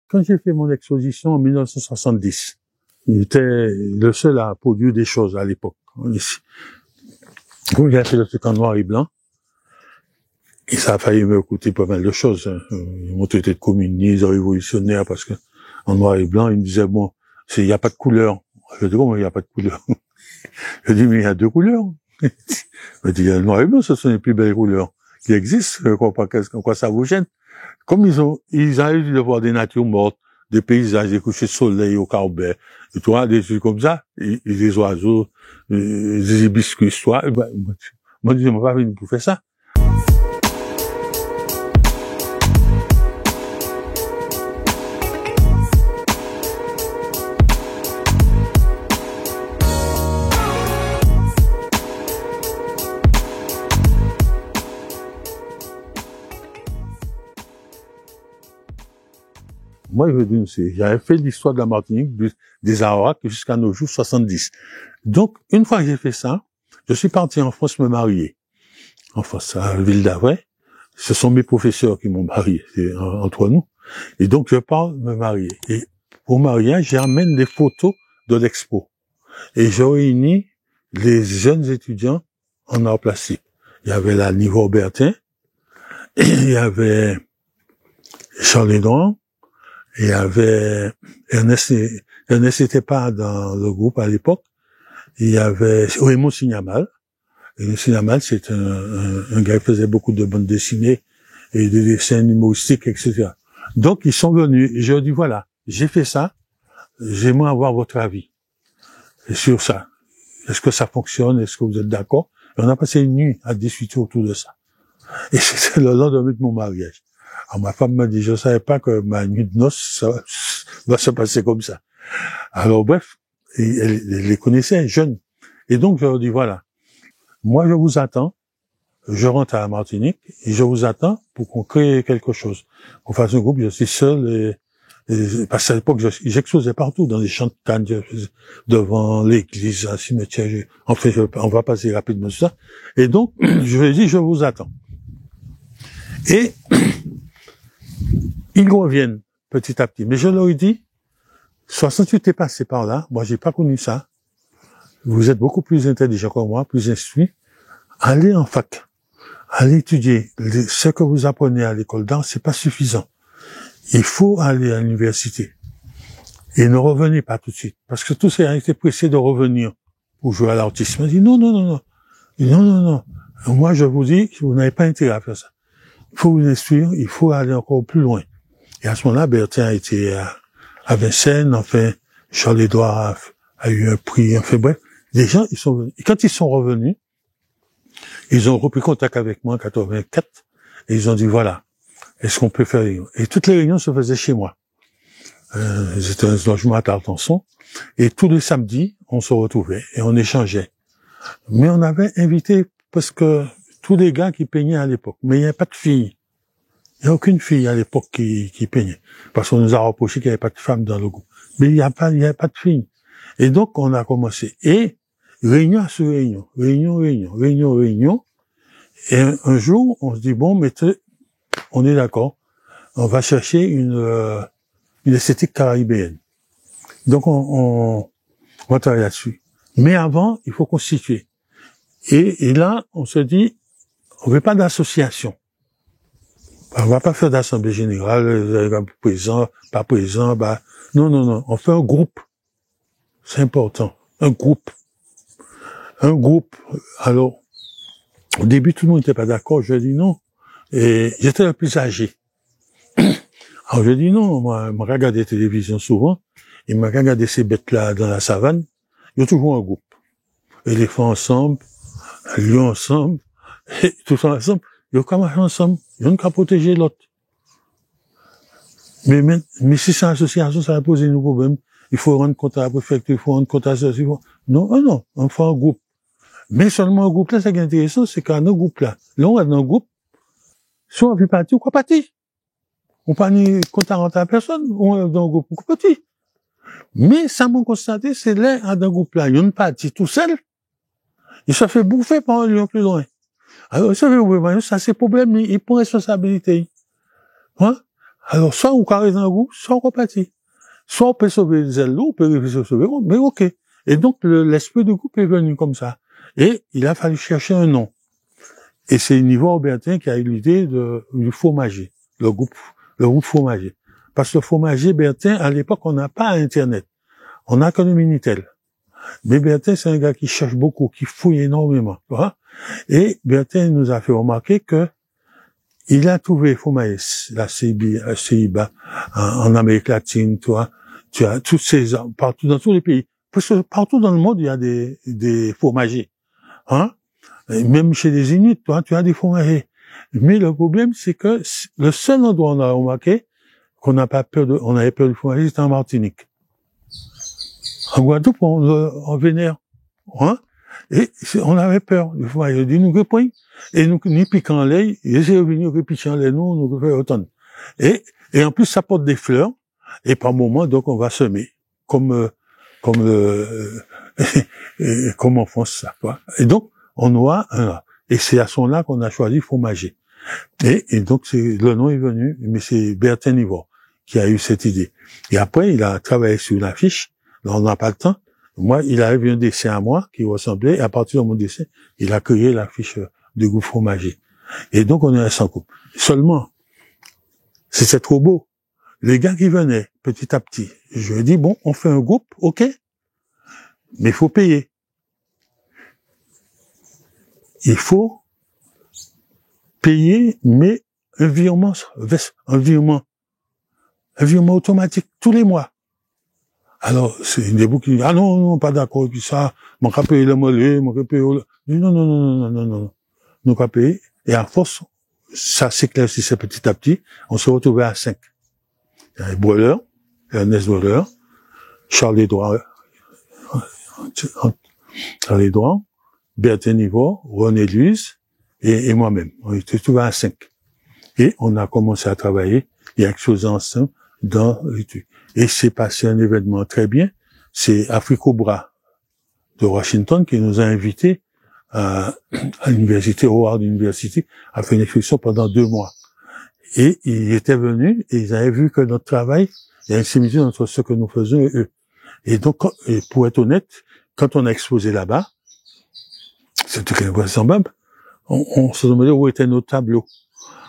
quand j'ai fait mon exposition en 1970, j'étais le seul à produire des choses à l'époque. Ici. Comme j'ai fait le truc en noir et blanc, et ça a failli me coûter pas mal de choses. Hein. Ils m'ont traité de communiste, de révolutionnaire, parce que en noir et blanc, ils me disaient, bon, il n'y a pas de couleur. Je dis, comment il n'y a pas de couleur? Je dis, mais il y a deux couleurs. Je dis, le noir et blanc, ce sont les plus belles couleurs qui existent. Quoi ça vous gêne? Comme ils arrivent de voir des natures mortes, des paysages, des couchers de soleil au Carbet, et toi, des trucs comme ça, et des oiseaux, des hibiscus, toi, moi, je dis, on va venir pour faire ça. Moi, je veux dire, j'avais fait l'histoire de la Martinique, des Arawaks jusqu'à nos jours 70. Donc, une fois que j'ai fait ça, je suis parti en France me marier. En France, à la ville d'Avray. Ce sont mes professeurs qui m'ont marié, c'est entre nous. Et donc, je pars me marier. Et au mariage, j'amène des photos de l'expo. Et je réunis les jeunes étudiants en art plastique. Il y avait là Niveau Bertin, il y avait Charles Edouard, il y avait Ernest n'était pas dans le groupe à l'époque. Il y avait Raymond Signamal. Et Signamal, c'est un gars qui faisait beaucoup de bandes dessinées et des dessins humoristiques, etc. Donc, ils sont venus et je leur dis, voilà, j'ai fait ça, j'aimerais avoir votre avis sur ça. Est-ce que ça fonctionne? Est-ce que vous êtes d'accord? Et on a passé une nuit à discuter autour de ça. Et c'était le lendemain de mon mariage. Alors ma femme m'a dit, je savais pas que ma nuit de noces, ça va se passer comme ça. Alors bref, elle les connaissait jeunes. Et donc je leur dis, voilà, moi je vous attends, je rentre à la Martinique, et je vous attends pour qu'on crée quelque chose. Qu'on fasse un groupe, je suis seul, parce qu'à l'époque, j'exposais partout, dans les champs de canne, devant l'église, un cimetière, en fait, on va passer rapidement sur ça. Et donc, je lui ai dit, je vous attends. Et ils reviennent petit à petit. Mais je leur ai dit, 68 est passé par là. Moi, j'ai pas connu ça. Vous êtes beaucoup plus intelligent que moi, plus instruit. Allez en fac. Allez étudier. Ce que vous apprenez à l'école d'art, c'est pas suffisant. Il faut aller à l'université. Et ne revenez pas tout de suite. Parce que tous ont été pressés de revenir pour jouer à l'artiste. Il dit, non. Moi, je vous dis, vous n'avez pas intérêt à faire ça. Il faut vous instruire, il faut aller encore plus loin. Et à ce moment-là, Bertin a été à Vincennes, enfin, Charles Edouard a eu un prix, enfin bref. Les gens, ils sont venus. Et quand ils sont revenus, ils ont repris contact avec moi en 84, et ils ont dit, voilà, est-ce qu'on peut faire des réunions? Et toutes les réunions se faisaient chez moi. C'était un logement à Tartanson, et tous les samedis, on se retrouvait, et on échangeait. Mais on avait invité presque tous les gars qui peignaient à l'époque. Mais il n'y avait pas de filles. Il n'y a aucune fille à l'époque qui peignait. Parce qu'on nous a reproché qu'il n'y avait pas de femmes dans le groupe. Mais il n'y avait pas de filles. Et donc, on a commencé. Et, réunion sur réunion. Et un jour, on se dit, bon, mais on est d'accord. On va chercher une esthétique caribéenne. Donc, on va travailler là-dessus. Mais avant, il faut constituer. Et là, on se dit, on veut pas d'association. On va pas faire d'assemblée générale, présent, pas présent, non. On fait un groupe. C'est important. Un groupe. Alors, au début, tout le monde n'était pas d'accord. Je dis non. Et j'étais le plus âgé. Alors, je dis non. Moi, je regardais la télévision souvent. Et je regardais ces bêtes-là dans la savane. Il y a toujours un groupe. Éléphants ensemble, lions ensemble, et tout ça ensemble. Ils ont marché ensemble. Ils ont qu'à protéger l'autre. Mais si c'est une association, ça va poser nos problèmes. Il faut rendre compte à la préfecture, il faut rendre compte à ça. Non, on fait un groupe. Mais seulement un groupe là, ce qui est intéressant, c'est qu'à nos groupes là, on est dans un groupe, soit on veut partir ou quoi partir. On pas ni compte à rentrer à personne, on est dans un groupe ou quoi partir. Mais ça m'a constaté, c'est là, dans un groupe là, il y a une partie tout seul, il se fait bouffer par un lion plus loin. Alors, ça c'est problème, il prend responsabilité. Hein? Alors, soit on carré dans le groupe, soit on repartit. Soit on peut sauver les ailes, on peut réussir à sauver, mais ok. Et donc, l'esprit de groupe est venu comme ça. Et il a fallu chercher un nom. Et c'est Nivor Bertin qui a eu l'idée du fromager. Le groupe fromager. Parce que le fromager Bertin, à l'époque, on n'a pas Internet. On n'a que le Minitel. Mais Bertin, c'est un gars qui cherche beaucoup, qui fouille énormément, tu vois. Et Bertin nous a fait remarquer que il a trouvé fromager, la CIBA, en Amérique latine, tu vois. Tu as toutes ces, partout, dans tous les pays. Parce que partout dans le monde, il y a des fromagers. Hein? Et même chez les Inuits, toi, tu as des fromagers. Mais le problème, c'est que le seul endroit où on a remarqué qu'on n'a pas peur on avait peur du fromager, c'était en Martinique. En Guadeloupe, on vénère. Hein? Et on avait peur du fromager. Il dit, nous, et nous, ni piquant l'œil, et c'est revenu, piquant l'œil, nous, fait autant. Et en plus, ça porte des fleurs, et par moment, donc, on va semer. Comme en France, ça, quoi. Et donc, on voit et c'est à ce moment-là qu'on a choisi fromager. Et donc, le nom est venu, mais c'est Bertin Nivor qui a eu cette idée. Et après, il a travaillé sur l'affiche. Là, on n'a pas le temps. Moi, il a eu un dessin à moi qui ressemblait, et à partir de mon dessin, il a créé l'affiche du groupe fromager. Et donc, on est à 100 couples. Seulement, c'était trop beau. Les gars qui venaient, petit à petit, je lui ai dit, bon, on fait un groupe, ok, mais il faut payer. Il faut payer, mais un virement automatique tous les mois. Alors, c'est une des bouts qui dit, ah non, pas d'accord, et puis ça, mon cas payer le mollet, mon cas payer non, nous pas payer. Et à force, ça s'éclaircissait petit à petit, on se retrouvait à 5. Il y avait Breuler, Ernest Breuler, Charles-Édouard, Bertin Nivor, René Louise, et moi-même. On était tous à 5. Et on a commencé à travailler et à exposer ensemble dans l'étude. Et c'est passé un événement très bien. C'est Africobra de Washington qui nous a invités à l'université, Howard University, à faire une exposition pendant 2 mois. Et ils étaient venus et ils avaient vu que notre travail, il y a une similitude entre ce que nous faisons et eux. Et donc, pour être honnête, quand on a exposé là-bas, c'était invraisemblable, on se demandait où étaient nos tableaux.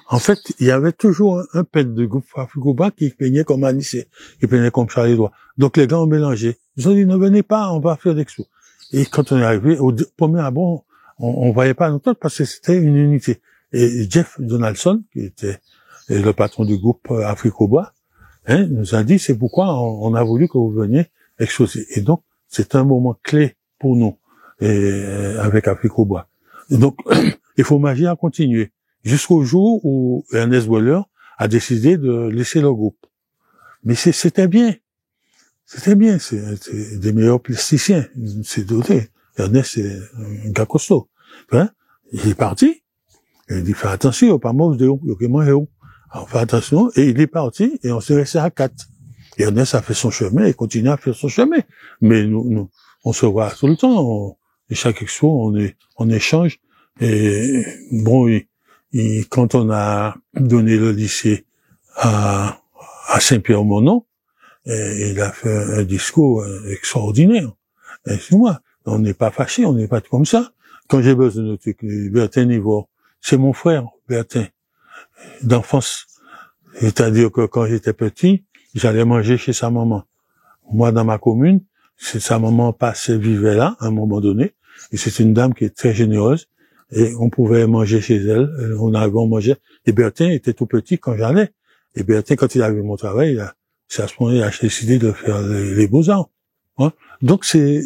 En fait, il y avait toujours un peintre de groupe Africobra qui peignait comme Anissé, qui peignait comme Charles-Édouard. Donc les gars ont mélangé. Ils ont dit, ne venez pas, on va faire l'expo. Et quand on est arrivé, au premier abord, on voyait pas notre parce que c'était une unité. Et Jeff Donaldson, qui était le patron du groupe Africobra, nous a dit, c'est pourquoi on a voulu que vous veniez exposer. Et donc, c'est un moment clé pour nous, avec Africobra. Et donc, il faut magie à continuer. Jusqu'au jour où Ernest Breuler a décidé de laisser le groupe. Mais c'était bien. C'était bien. C'est des meilleurs plasticiens. C'est doté. Ernest, c'est un gars costaud. Hein? Il est parti. Il dit, fais attention, pas mauvais de haut. Alors, fais attention. Et il est parti. Et on s'est resté à 4. Et Ernest a fait son chemin et continue à faire son chemin. Mais nous, on se voit tout le temps. Et chaque expo, on échange. Et bon, quand on a donné le lycée à Saint-Pierre-Monon, il a fait un discours extraordinaire. Excuse-moi, on n'est pas fâché, on n'est pas comme ça. Quand j'ai besoin de noter que Bertin Nivor, c'est mon frère, Bertin, d'enfance. C'est-à-dire que quand j'étais petit, j'allais manger chez sa maman. Moi, dans ma commune, sa maman vivait là, à un moment donné, et c'est une dame qui est très généreuse. Et on pouvait manger chez elle, on mangeait. Et Bertin était tout petit quand j'allais. Et Bertin, quand il a vu mon travail, c'est à ce moment-là, il a décidé de faire les beaux-arts. Hein? Donc c'est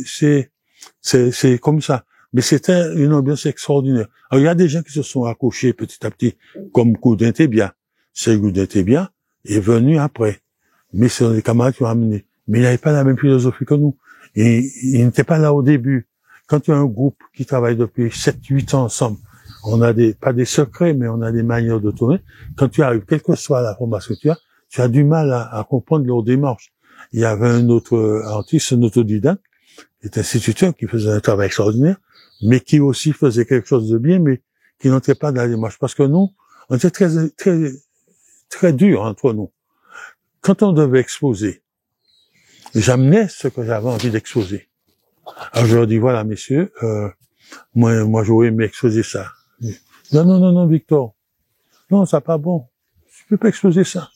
comme ça. Mais c'était une ambiance extraordinaire. Alors il y a des gens qui se sont accrochés petit à petit, comme Goudin Tébia. C'est Goudin Tébia est venu après. Mais c'est des camarades qui ont amené. Mais il n'avait pas la même philosophie que nous. Et il n'était pas là au début. Quand tu as un groupe qui travaille depuis 7-8 ans ensemble, on a pas des secrets, mais on a des manières de tourner. Quand tu arrives, quelle que soit la formation que tu as du mal à comprendre leur démarche. Il y avait un autre artiste, un autodidacte, qui était instituteur, qui faisait un travail extraordinaire, mais qui aussi faisait quelque chose de bien, mais qui n'entrait pas dans la démarche. Parce que nous, on était très dur entre nous. quand on devait exposer, j'amenais ce que j'avais envie d'exposer. Alors je leur dis, voilà, messieurs, moi j'aurais aimé exposer ça. Non, Victor. Non, ça pas bon. Je peux pas exposer ça.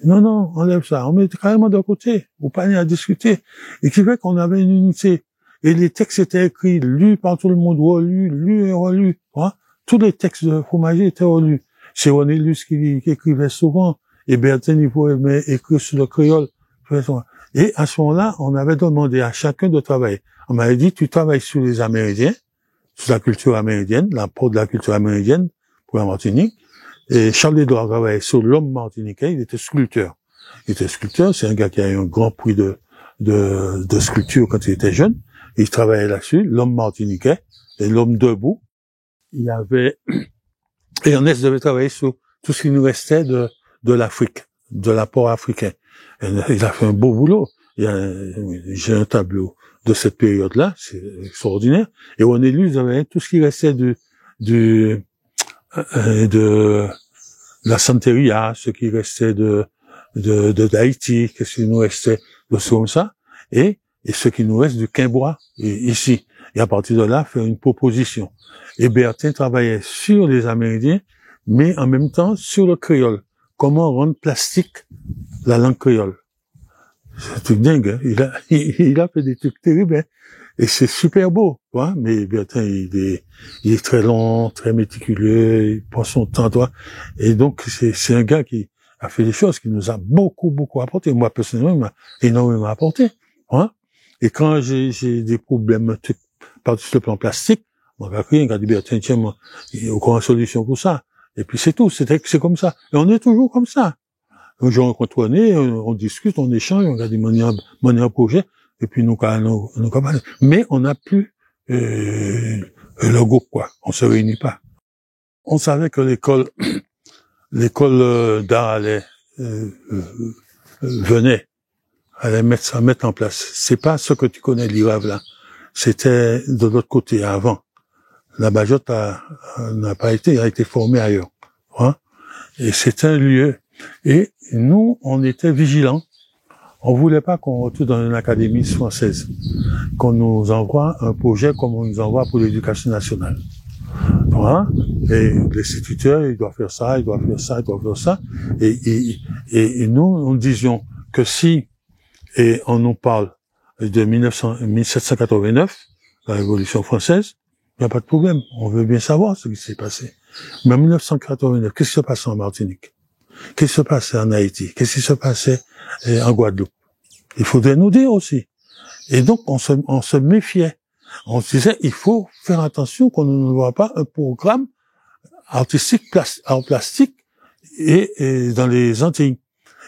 Non, enlève ça. On met carrément de côté. Ou pas à discuter. Et qui fait qu'on avait une unité. Et les textes étaient écrits, lus par tout le monde, lus et relus. Hein? Tous les textes de Fromager étaient relus. C'est René Luce qui écrivait souvent. Et Bertin Niveau aimait écrire sur le créole. Et à ce moment-là, on avait demandé à chacun de travailler. On m'avait dit, tu travailles sur les Amérindiens, sur la culture amérindienne, l'apport de la culture amérindienne pour la Martinique. Et Charles-Édouard travaillait sur l'homme martiniquais, il était sculpteur. C'est un gars qui a eu un grand prix de sculpture quand il était jeune. Il travaillait là-dessus, l'homme martiniquais et l'homme debout. Il y avait, et Ernest devait travailler sur tout ce qui nous restait de l'Afrique, de l'apport africain. Et il a fait un beau boulot. J'ai un tableau de cette période-là, c'est extraordinaire. Et on est lu, avait tout ce qui restait de la Santeria, ce qui restait d'Haïti, qu'est-ce qui nous restait de ce comme ça, et ce qui nous reste du Quimbois, ici. Et à partir de là, faire une proposition. Et Bertin travaillait sur les Amérindiens, mais en même temps sur le créole. Comment rendre plastique la langue créole. C'est un truc dingue, hein? Il a fait des trucs terribles, hein? Et c'est super beau, quoi. Mais Bertin, il est très long, très méticuleux, il prend son temps, toi. Et donc, c'est un gars qui a fait des choses qui nous a beaucoup apporté. Moi, personnellement, il m'a énormément apporté, hein. Et quand j'ai des problèmes, par sur le plan plastique, moi, j'ai dit, Bertin, tiens, moi, il y a aucune solution pour ça. Et puis c'est tout, c'est comme ça. Et on est toujours comme ça. Un jour, on rencontre René, on discute, on échange, on regarde des projet, et puis nous mais on n'a plus le groupe, quoi. On se réunit pas. On savait que l'école d'art allait mettre en place. C'est pas ce que tu connais, l'IRAV, là. C'était de l'autre côté, avant. La Bajotte n'a pas été, a été formée ailleurs. Hein? Et c'est un lieu. Et nous, on était vigilants. On voulait pas qu'on retourne dans une académie française, qu'on nous envoie un projet comme on nous envoie pour l'éducation nationale. Voilà. Et l'instituteur, il doit faire ça, il doit faire ça, il doit faire ça. Et nous, nous disions que si, et on nous parle de 1789, la Révolution française, il n'y a pas de problème. On veut bien savoir ce qui s'est passé. Mais en 1989, qu'est-ce qui se passait en Martinique? Qu'est-ce qui se passait en Haïti? Qu'est-ce qui se passait en Guadeloupe? Il faudrait nous dire aussi. Et donc, on se méfiait. On se disait, il faut faire attention qu'on ne voit pas un programme artistique, art plastique et dans les Antilles.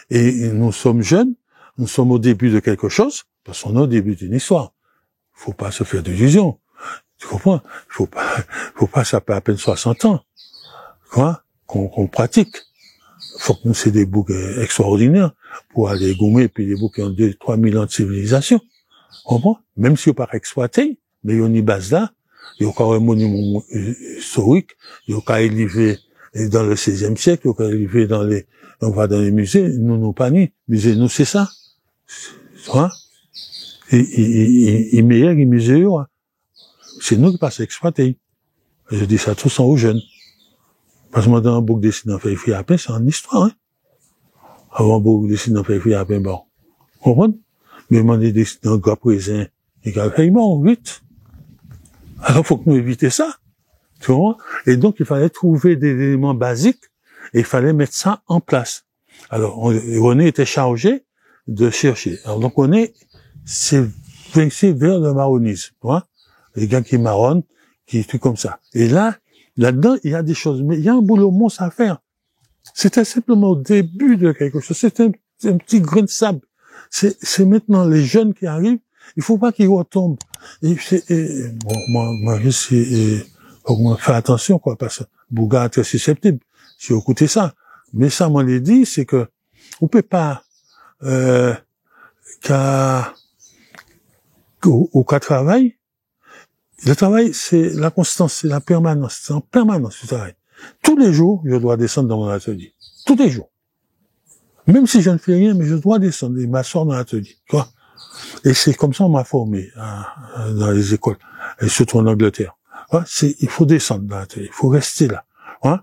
Et nous sommes jeunes, nous sommes au début de quelque chose, parce qu'on est au début d'une histoire. Faut pas se faire d'illusions. Tu comprends? Faut pas, ça fait à peine 60 ans. Quoi? Qu'on pratique. Faut que nous, c'est des boucs extraordinaires pour aller gommer, puis des boucs qui ont 2-3 000 ans de civilisation. On comprend? Même si on pas exploité, mais il y a une base là, il y a encore un monument historique, il y a encore élevé dans le 16e siècle, il y a encore élevé on va dans les musées, nous pas ni. Musée, nous, c'est ça. Hein? Et meilleur, il mesure. C'est nous qui passons exploiter. Je dis ça tous aux jeunes. Parce que moi, dans un bouc dessiné en fait à peine, c'est en histoire, hein. Avant un bouc dessiné en fait à peine, bon. Vous comprenez? Mais moi, des dessinés en gars présent, et gars, bon, vite. Alors, faut que nous éviter ça. Tu vois? Et donc, il fallait trouver des éléments basiques, et il fallait mettre ça en place. Alors, René était chargé de chercher. Alors, donc, c'est vers le marronisme, tu vois? Les gars qui marronnent, qui trucs comme ça. Et là-dedans, il y a des choses, mais il y a un boulot monstre à faire. C'était simplement au début de quelque chose. C'est un petit grain de sable. C'est maintenant les jeunes qui arrivent. Il faut pas qu'ils retombent. Bon, moi, faut qu'on fasse attention, quoi, parce que Bouga est très susceptible. J'ai écouté ça. Mais ça, moi, l'ai dit, c'est que, on peut pas, qu'à travail. Le travail, c'est la constance, c'est la permanence. C'est en permanence, le travail. Tous les jours, je dois descendre dans mon atelier. Tous les jours. Même si je ne fais rien, mais je dois descendre et m'asseoir dans l'atelier. Tu vois? Et c'est comme ça on m'a formé dans les écoles, et surtout en Angleterre. Hein? Il faut descendre dans l'atelier, il faut rester là. Hein?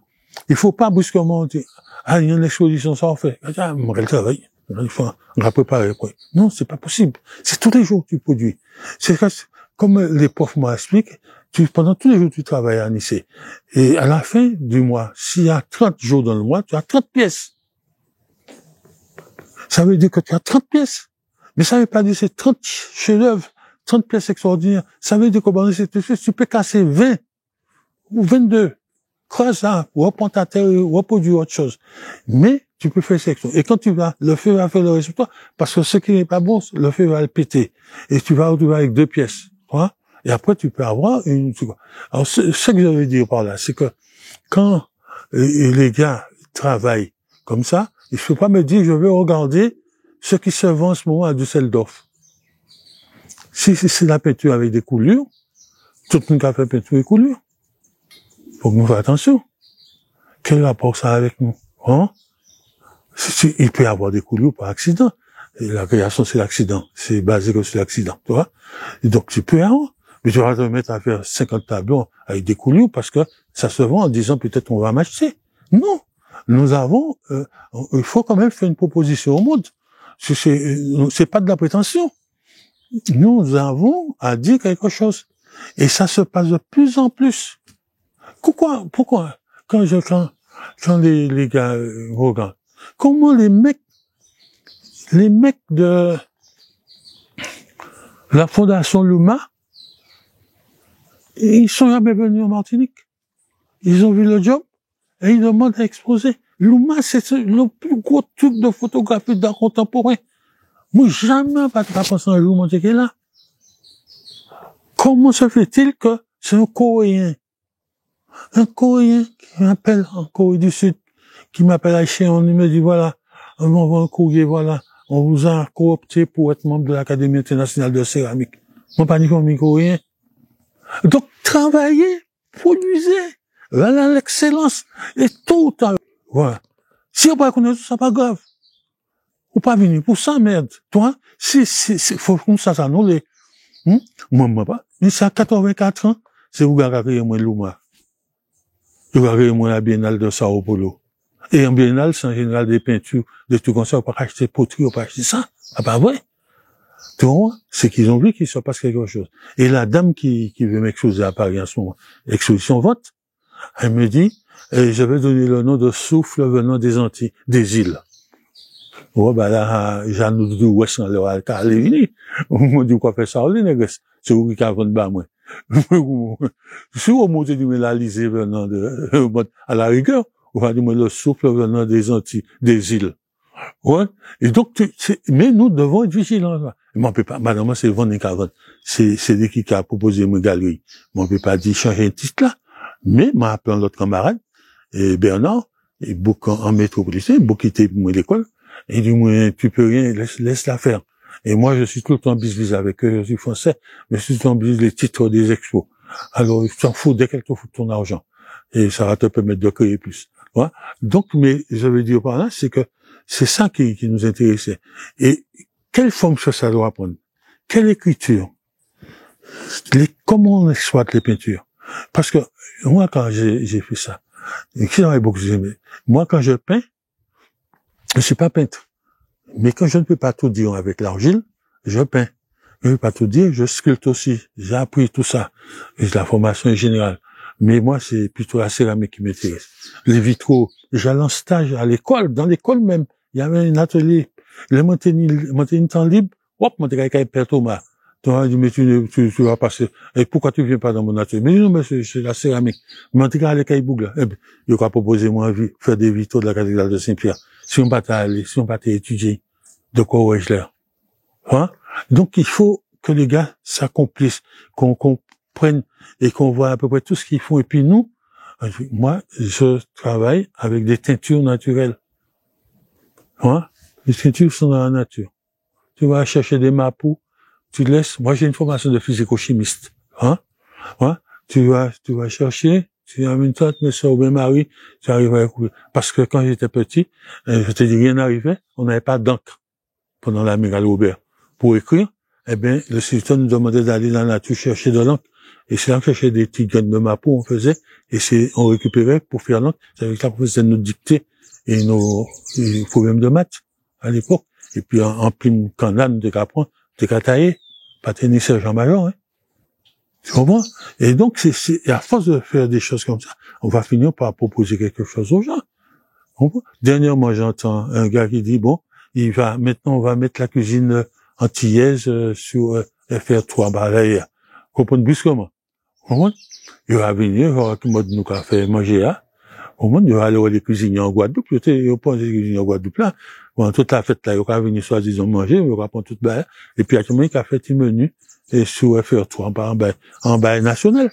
Il faut pas brusquement dire, ah, il y a une exposition, ça en fait. Ah, on va le travail. Il faut, on va préparer, quoi. Non, c'est pas possible. C'est tous les jours que tu produis. C'est comme les profs m'expliquent, pendant tous les jours, tu travailles à Nice. Et à la fin du mois, s'il y a 30 jours dans le mois, tu as 30 pièces. Ça veut dire que tu as 30 pièces. Mais ça veut pas dire que c'est 30 chefs-d'œuvre, 30 pièces extraordinaires. Ça veut dire que pendant cette pièce, tu peux casser 20 ou 22. Creuse ça, reprends ta terre, reproduis autre chose. Mais tu peux faire sélection. Et quand tu vas, le feu va faire le résultat, parce que ce qui n'est pas bon, le feu va le péter. Et tu vas retrouver avec 2 pièces. Hein? Et après, tu peux avoir une... Alors, ce que je veux dire par là, c'est que quand les gars travaillent comme ça, il ne faut pas me dire, je vais regarder ce qui se vend en ce moment à Düsseldorf. Si c'est la peinture avec des coulures, tout le monde qui a fait peinture et coulures. Faut que nous fassions attention. Quel rapport ça a avec nous? Hein? Il peut y avoir des coulures par accident. Et la création, c'est l'accident. C'est basé sur l'accident, tu vois? Et donc, tu peux y avoir. Mais tu vas te mettre à faire 50 tableaux avec des coulures parce que ça se vend en disant peut-être on va m'acheter. Non. Nous avons, il faut quand même faire une proposition au monde. C'est pas de la prétention. Nous avons à dire quelque chose. Et ça se passe de plus en plus. Pourquoi, quand les gars regardent, comment les mecs de la Fondation Luma, ils sont jamais venus en Martinique. Ils ont vu le job et ils demandent à exposer. Luma, c'est le plus gros truc de photographie d'art contemporain. Moi, jamais pas de penser un jour, mon Dieu, là. Comment se fait-il que c'est un Coréen qui m'appelle en Corée du Sud, qui m'appelle à Chéon, il me dit, voilà, on envoie un courrier, voilà, on vous a coopté pour être membre de l'Académie internationale de céramique. Mon pas ni comme Coréen. Donc, travaillez, produisez, voilà l'excellence, et tout à voilà. Si on pas connaître tout ça, pas grave. Ou pas venir pour ça, merde. Toi, faut qu'on ça nous les, moi, pas. Mais ça, 84 ans, c'est vous garder moi Luma. Vous garder moi la Biennale de Sao Paulo. Et en Biennale, c'est en général des peintures, des trucs comme ça, on peut pas acheter poterie, on peut pas acheter ça. Ah, pas vrai. Tu vois, c'est qu'ils ont vu qu'il se passe quelque chose. Et la dame qui veut m'exposer à Paris en ce moment, exposition vote, elle me dit, je vais donner le nom de souffle venant des Antilles, des îles. Ouais, bah là, j'en ai dit, ouais, c'est le alca, allez, venez. On m'a dit, quoi faire ça, les nègres? C'est vous qui avez bas, moi. Si on m'a dit, mais la lisée venant à la rigueur, on va dire, le souffle venant des Antilles, des îles. Ouais. Et donc, mais nous devons être vigilants, là. On peut pas, madame, c'est Van Cavon. C'est lui qui a proposé une galerie. On peut pas dire changer un titre là. Mais, m'a appelé l'autre camarade, et Bernard, et beaucoup en métropolitain, beaucoup quitté moi l'école, et du moins, tu peux rien, laisse la faire. Et moi, je suis tout le temps bis avec eux, je suis français, mais je suis tout le temps bis les titres des expos. Alors, tu t'en fous dès qu'elle te fout ton argent. Et ça va te permettre de créer plus. Ouais. Donc, mais, je veux dire par là, c'est que c'est ça qui nous intéressait. Et quelle forme ça doit prendre? Quelle écriture? Comment on exploite les peintures? Parce que moi, quand j'ai fait ça, moi, quand je peins, je suis pas peintre. Mais quand je ne peux pas tout dire avec l'argile, je peins. Je ne peux pas tout dire, je sculpte aussi. J'ai appris tout ça. Et la formation est générale. Mais moi, c'est plutôt la céramique qui m'intéresse. Les vitraux. J'allais en stage à l'école, dans l'école même. Il y avait un atelier. Le maintenir temps libre. Hop, mon gars, il perd Thomas. Thomas dit, mais tu vas passer. Et pourquoi tu viens pas dans mon atelier? Mais non, mais c'est la céramique. Mais en tout cas, les Caïbougla. Eh bien, il va proposer moi, faire des vitraux de la cathédrale de Saint-Pierre. Si on va étudier, de quoi ouais-je l'air? Hein? Donc, il faut que les gars s'accomplissent, qu'on comprenne et qu'on voit à peu près tout ce qu'ils font. Et puis nous, moi, je travaille avec des teintures naturelles. Hein? Les teintures sont dans la nature. Tu vas chercher des mapous, tu laisses, moi j'ai une formation de physico-chimiste. Hein? Hein? Tu vas chercher, Tu as une tante, mes soeurs ou mes maris, tu arrives à écouter. Parce que quand j'étais petit, je te dis, rien n'arrivait, on n'avait pas d'encre pendant l'amiral Robert. Pour écrire, eh bien, le sultan nous demandait d'aller dans la nature chercher de l'encre. Et c'est là qu'on cherchait des petites graines de mapeau, on faisait, et on récupérait pour faire l'encre. C'est avec ça qu'on faisait nos dictées et nos problèmes de maths, à l'époque. Et puis, en plein canane de Capron, de Cataillé, pas tenir sergent-major, hein. Tu comprends? Et donc, et à force de faire des choses comme ça, on va finir par proposer quelque chose aux gens. Dernièrement, j'entends un gars qui dit, bon, maintenant, on va mettre la cuisine antillaise sur FR3, bah, là, comprendre brusquement. Il va venir, il va nous faire manger là. Il va aller voir les cuisiniers en Guadeloupe. Il va prendre les cuisiniers en Guadeloupe là. Pendant toute la fête là, il va venir soi-disant manger, il va prendre tout bail. Et puis, il y a quelqu'un qui a fait un menu et sur FR3 en bail national.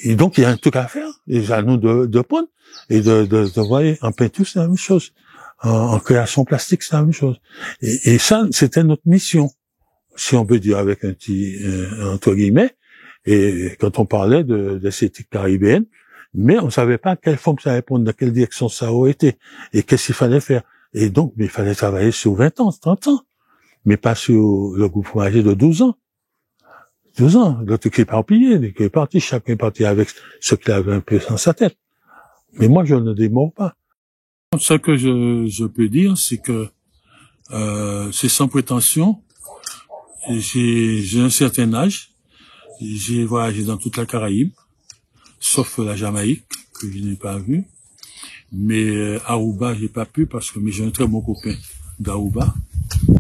Et donc, il y a un truc à faire. Et à nous de prendre. Et de voir, en peinture, c'est la même chose. En création plastique, c'est la même chose. Et ça, c'était notre mission. Si on peut dire avec un petit, entre guillemets. Et quand on parlait d'esthétique caribéenne, mais on savait pas quelle forme ça allait prendre, dans quelle direction ça aurait été, et qu'est-ce qu'il fallait faire. Et donc, il fallait travailler sur 20 ans, 30 ans, mais pas sur le groupe âgé de 12 ans. 12 ans, l'autre qui est éparpillé, qui est parti, chacun est parti avec ce qu'il avait un peu dans sa tête. Mais moi, je ne démords pas. Ce que je peux dire, c'est que c'est sans prétention. J'ai un certain âge. J'ai voyagé dans toute la Caraïbe, sauf la Jamaïque, que je n'ai pas vue. Mais Aruba, j'ai pas pu parce que j'ai un très bon copain d'Aruba,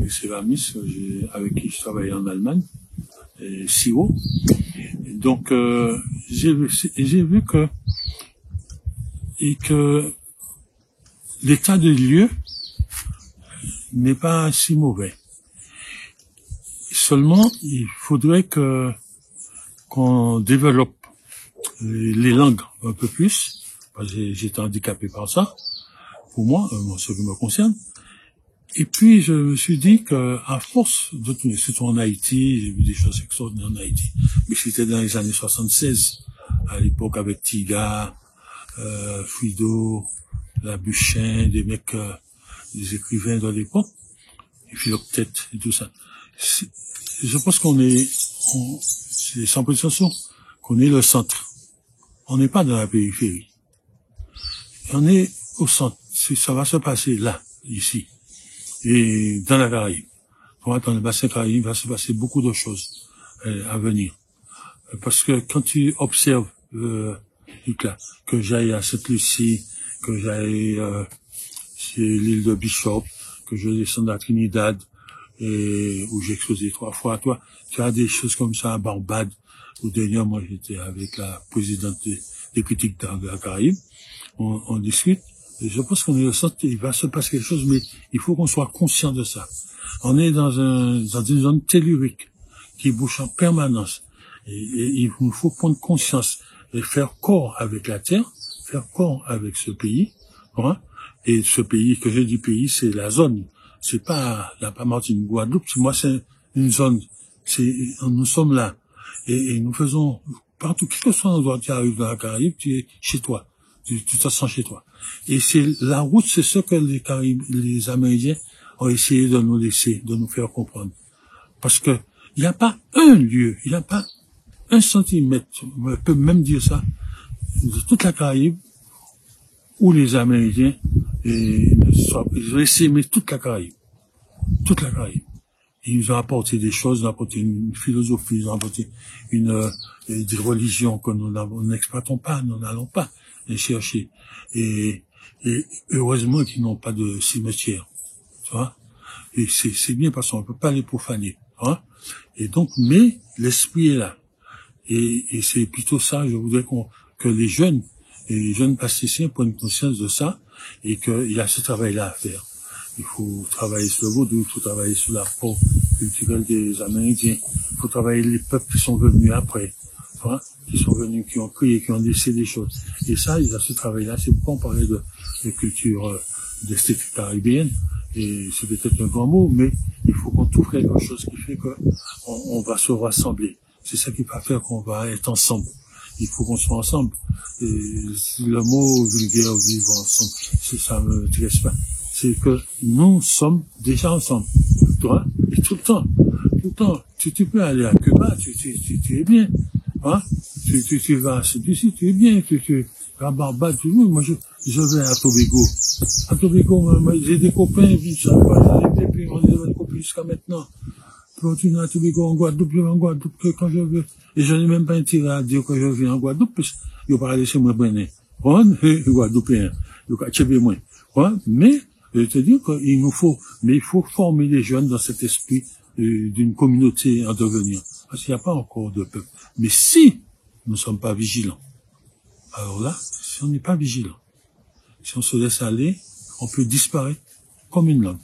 et céramiste, avec qui je travaillais en Allemagne, et Siro. Donc, j'ai vu que l'état des lieux n'est pas si mauvais. Seulement, il faudrait qu'on développe les langues un peu plus, parce que j'étais handicapé par ça, pour moi, ce qui me concerne. Et puis, je me suis dit que, à force de tourner, surtout en Haïti, j'ai vu des choses extraordinaires en Haïti, mais c'était dans les années 76, à l'époque avec Tiga, Fuido, Labuchin, des mecs, des écrivains de l'époque, et Philoctète et tout ça. Je pense c'est sans prétention, qu'on est le centre. On n'est pas dans la périphérie. On est au centre. Ça va se passer là, ici. Et dans la Caraïbe. Dans le bassin Caraïbe, il va se passer beaucoup de choses à venir. Parce que quand tu observes là, que j'aille à Sainte-Lucie, que j'aille chez l'île de Bishop, que je descende à Trinidad, et où j'ai exposé 3 fois, toi, tu as des choses comme ça à Barbade, où dernièrement j'étais avec la présidente des critiques de la Caraïbe, on discute, et je pense qu'on est au centre, il va se passer quelque chose, mais il faut qu'on soit conscient de ça. On est dans une zone tellurique, qui bouge en permanence, et il nous faut prendre conscience, et faire corps avec la Terre, faire corps avec ce pays, hein, et ce pays, que je dis pays, c'est la zone. C'est pas la Martinique, Guadeloupe, moi c'est une zone, nous sommes là, et nous faisons, partout, quel que soit l'endroit où tu arrives dans la Caraïbe, tu es chez toi, tu te sens chez toi. Et la route, c'est ce que les Amérindiens ont essayé de nous laisser, de nous faire comprendre. Parce que, il n'y a pas un lieu, il n'y a pas 1 centimètre, on peut même dire ça, de toute la Caraïbe, où les Amérindiens, ils ont essayé, mais toute la Caraïbe. Toute la Caraïbe. Ils nous ont apporté des choses, ils nous ont apporté une philosophie, ils nous ont apporté des religions que nous n'exploitons pas, nous n'allons pas les chercher. Et heureusement qu'ils n'ont pas de cimetière. Tu vois? Et c'est bien parce qu'on ne peut pas les profaner. Hein? Et donc, mais l'esprit est là. Et c'est plutôt ça, je voudrais que les jeunes plasticiens prennent conscience de ça, et qu'il y a ce travail-là à faire. Il faut travailler sur le vaudou, il faut travailler sur la peau culturelle des Amérindiens, il faut travailler les peuples qui sont venus après, hein, qui sont venus, qui ont crié, qui ont laissé des choses. Et ça, il y a ce travail-là, c'est pourquoi on parlait de culture, d'esthétique caribéenne, et c'est peut-être un grand mot, mais il faut qu'on trouve quelque chose qui fait que on va se rassembler. C'est ça qui va faire qu'on va être ensemble. il faut qu'on soit ensemble. Et le mot vulgaire, vivre ensemble, ça me intéresse pas. C'est que nous sommes déjà ensemble. Toi, et tout le temps. Tout le temps. Tu peux aller à Cuba, tu es bien. Hein? Tu vas à celui-ci, tu es bien. Tu vas à Barbade, tu vois. Moi, je vais à Tobago. À Tobago, j'ai des copains, puis ça va, puis on est des copains jusqu'à maintenant. Puis on tourne à Tobago, en Guadeloupe, quand je veux. Et je n'ai même pas intérêt à dire que je viens en Guadeloupe, parce qu'ils vont pas laisser moi brûler. Guadeloupéen. Ils vont tuer moi. Mais, je te dis qu'il nous faut, mais il faut former les jeunes dans cet esprit d'une communauté en devenir. Parce qu'il n'y a pas encore de peuple. Mais si nous ne sommes pas vigilants, alors là, si on n'est pas vigilant, si on se laisse aller, on peut disparaître comme une langue.